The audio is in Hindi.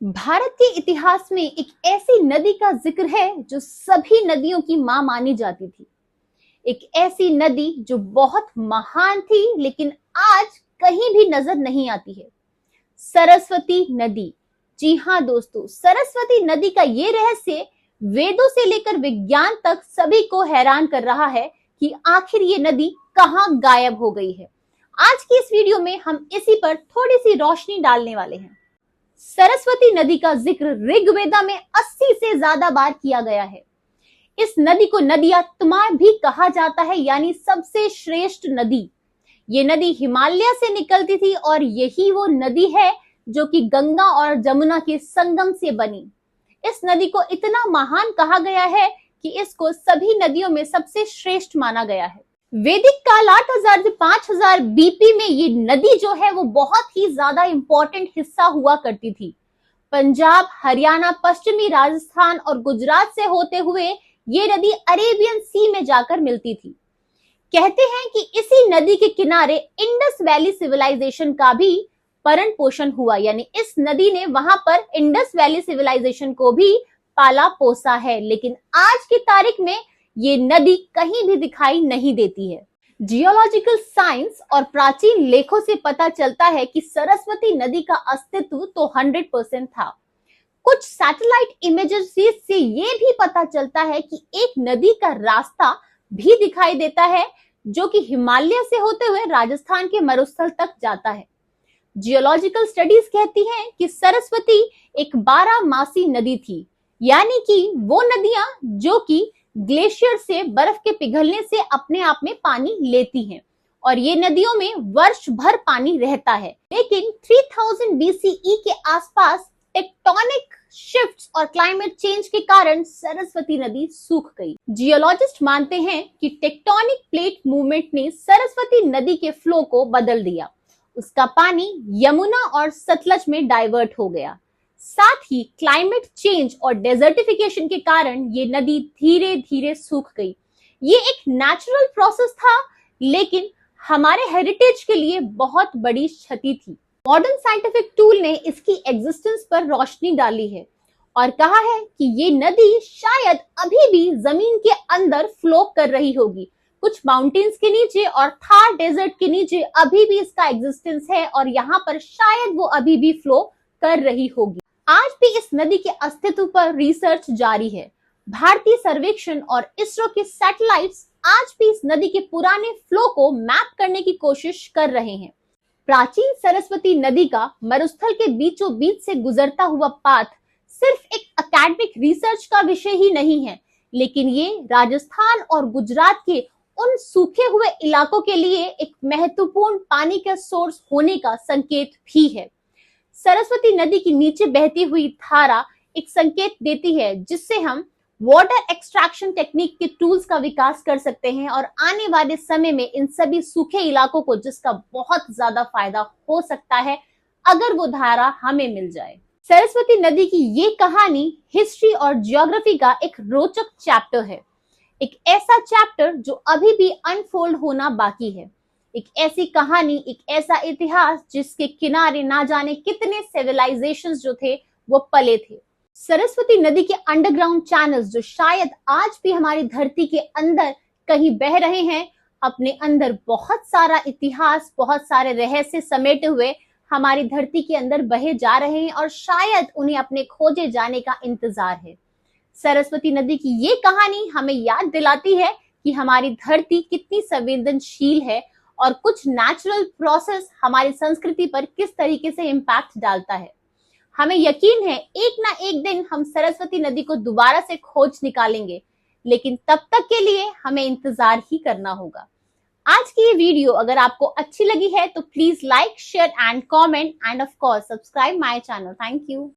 भारत के इतिहास में एक ऐसी नदी का जिक्र है जो सभी नदियों की मां मानी जाती थी। एक ऐसी नदी जो बहुत महान थी लेकिन आज कहीं भी नजर नहीं आती है। सरस्वती नदी। जी हाँ दोस्तों, सरस्वती नदी का ये रहस्य वेदों से लेकर विज्ञान तक सभी को हैरान कर रहा है कि आखिर ये नदी कहाँ गायब हो गई है। आज की इस वीडियो में हम इसी पर थोड़ी सी रोशनी डालने वाले हैं। सरस्वती नदी का जिक्र ऋग्वेदा में 80 से ज्यादा बार किया गया है। इस नदी को नदिया तुमार भी कहा जाता है, यानी सबसे श्रेष्ठ नदी। ये नदी हिमालय से निकलती थी और यही वो नदी है जो कि गंगा और जमुना के संगम से बनी। इस नदी को इतना महान कहा गया है कि इसको सभी नदियों में सबसे श्रेष्ठ माना गया है। वैदिक काल 8000 से 5000 बीपी में ये नदी जो है वो बहुत ही ज्यादा इंपॉर्टेंट हिस्सा हुआ करती थी। पंजाब, हरियाणा, पश्चिमी राजस्थान और गुजरात से होते हुए ये नदी अरेबियन सी में जाकर मिलती थी। कहते हैं कि इसी नदी के किनारे इंडस वैली सिविलाइजेशन का भी भरण पोषण हुआ, यानी इस नदी ने वहां पर इंडस वैली सिविलाइजेशन को भी पाला पोसा है। लेकिन आज की तारीख में ये नदी कहीं भी दिखाई नहीं देती है। जियोलॉजिकल साइंस और प्राचीन लेखों से पता चलता है कि सरस्वती नदी का अस्तित्व तो 100% था। कुछ सैटेलाइट इमेजेस से ये भी पता चलता है कि एक नदी का रास्ता भी दिखाई देता है जो कि हिमालय से होते हुए राजस्थान के मरुस्थल तक जाता है। जियोलॉजिकल स्टडीज कहती हैं कि सरस्वती एक 12 मासी नदी थी, यानी कि वो नदियां जो कि ग्लेशियर से बर्फ के पिघलने से अपने आप में पानी लेती हैं और ये नदियों में वर्ष भर पानी रहता है। लेकिन 3000 BCE के आसपास टेक्टोनिक शिफ्ट्स और क्लाइमेट चेंज के कारण सरस्वती नदी सूख गई। जियोलॉजिस्ट मानते हैं कि टेक्टोनिक प्लेट मूवमेंट ने सरस्वती नदी के फ्लो को बदल दिया। उसका पानी यमुना और सतलज में डाइवर्ट हो गया। साथ ही क्लाइमेट चेंज और डेजर्टिफिकेशन के कारण ये नदी धीरे धीरे सूख गई। ये एक नेचुरल प्रोसेस था, लेकिन हमारे हेरिटेज के लिए बहुत बड़ी क्षति थी। मॉडर्न साइंटिफिक टूल ने इसकी एग्जिस्टेंस पर रोशनी डाली है और कहा है कि ये नदी शायद अभी भी जमीन के अंदर फ्लो कर रही होगी। कुछ माउंटेन्स के नीचे और थार डेजर्ट के नीचे अभी भी इसका एग्जिस्टेंस है और यहाँ पर शायद वो अभी भी फ्लो कर रही होगी। आज भी इस नदी के अस्तित्व पर रिसर्च जारी है। भारतीय सर्वेक्षण और इसरो के सैटेलाइट्स आज भी इस नदी के पुराने फ्लो को मैप करने की कोशिश कर रहे हैं। प्राचीन सरस्वती नदी का मरुस्थल के बीचों बीच से गुजरता हुआ पाथ सिर्फ एक एकेडमिक रिसर्च का विषय ही नहीं है, लेकिन ये राजस्थान और गुजरात के उन सूखे हुए इलाकों के लिए एक महत्वपूर्ण पानी का सोर्स होने का संकेत भी है। सरस्वती नदी की नीचे बहती हुई धारा एक संकेत देती है जिससे हम वाटर एक्सट्रैक्शन टेक्निक के टूल्स का विकास कर सकते हैं और आने वाले समय में इन सभी सूखे इलाकों को जिसका बहुत ज्यादा फायदा हो सकता है अगर वो धारा हमें मिल जाए। सरस्वती नदी की ये कहानी हिस्ट्री और जियोग्राफी का एक रोचक चैप्टर है। एक ऐसा चैप्टर जो अभी भी अनफोल्ड होना बाकी है। एक ऐसी कहानी, एक ऐसा इतिहास जिसके किनारे ना जाने कितने सिविलाइजेशंस जो थे वो पले थे। सरस्वती नदी के अंडरग्राउंड चैनल्स जो शायद आज भी हमारी धरती के अंदर कहीं बह रहे हैं, अपने अंदर बहुत सारा इतिहास, बहुत सारे रहस्य समेटे हुए हमारी धरती के अंदर बहे जा रहे हैं और शायद उन्हें अपने खोजे जाने का इंतजार है। सरस्वती नदी की ये कहानी हमें याद दिलाती है कि हमारी धरती कितनी संवेदनशील है और कुछ नेचुरल प्रोसेस हमारी संस्कृति पर किस तरीके से इम्पैक्ट डालता है। हमें यकीन है एक ना एक दिन हम सरस्वती नदी को दोबारा से खोज निकालेंगे, लेकिन तब तक के लिए हमें इंतजार ही करना होगा। आज की ये वीडियो अगर आपको अच्छी लगी है तो please like, share and comment end of course subscribe my channel. Thank you.